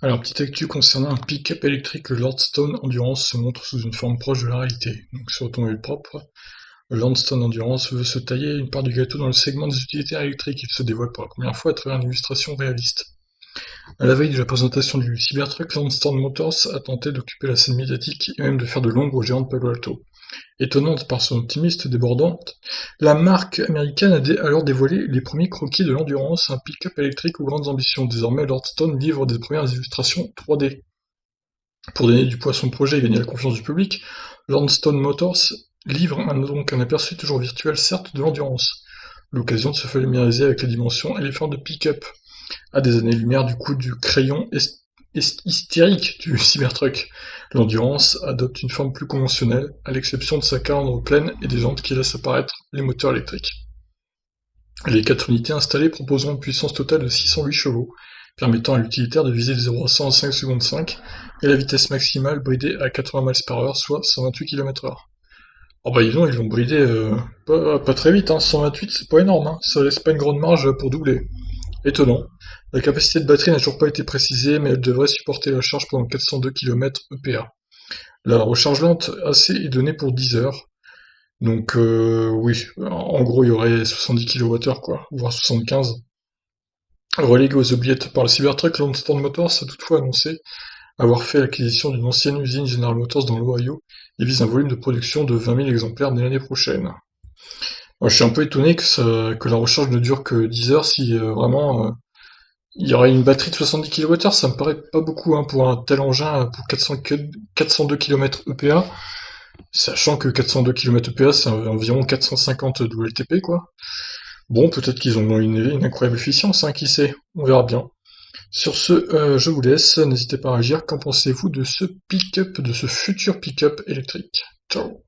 Alors, petite actu concernant un pick-up électrique, le Lordstown Endurance se montre sous une forme proche de la réalité. Donc sur automobile propre, le Lordstown Endurance veut se tailler une part du gâteau dans le segment des utilitaires électriques. Il se dévoile pour la première fois à travers une illustration réaliste. À la veille de la présentation du Cybertruck, Lordstown Motors a tenté d'occuper la scène médiatique et même de faire de l'ombre au géant de Palo Alto. Étonnante par son optimisme débordante, la marque américaine a alors dévoilé les premiers croquis de l'Endurance, un pick-up électrique aux grandes ambitions. Désormais, Lordstown livre des premières illustrations 3D. Pour donner du poids à son projet et gagner la confiance du public, Lordstown Motors livre donc un aperçu toujours virtuel certes de l'Endurance, l'occasion de se familiariser avec les dimensions et les formes de pick-up, à des années-lumière du coup du crayon hystérique du Cybertruck. L'Endurance adopte une forme plus conventionnelle, à l'exception de sa calandre pleine et des jantes qui laissent apparaître les moteurs électriques. Les 4 unités installées proposeront une puissance totale de 608 chevaux, permettant à l'utilitaire de viser de 0 à 100 en 5 secondes 5, et la vitesse maximale bridée à 80 miles/h, soit 128 km/h. Oh bah dis donc, ils l'ont bridé pas très vite, hein. 128 c'est pas énorme, hein. Ça laisse pas une grande marge pour doubler. Étonnant. La capacité de batterie n'a toujours pas été précisée, mais elle devrait supporter la charge pendant 402 km EPA. La recharge lente AC est donnée pour 10 heures. Donc oui, en gros il y aurait 70 kWh quoi, voire 75. Relégué aux oubliettes par le Cybertruck, Lordstown Motors a toutefois annoncé avoir fait l'acquisition d'une ancienne usine General Motors dans l'Ohio et vise un volume de production de 20 000 exemplaires dès l'année prochaine. Moi, je suis un peu étonné que la recharge ne dure que 10 heures si vraiment il y aurait une batterie de 70 kWh, ça me paraît pas beaucoup hein, pour un tel engin pour 402 km EPA, sachant que 402 km EPA c'est environ 450 WLTP quoi. Bon, peut-être qu'ils ont une incroyable efficience, hein, qui sait, on verra bien. Sur ce, je vous laisse, n'hésitez pas à réagir, qu'en pensez-vous de ce pick-up, de ce futur pick-up électrique? Ciao.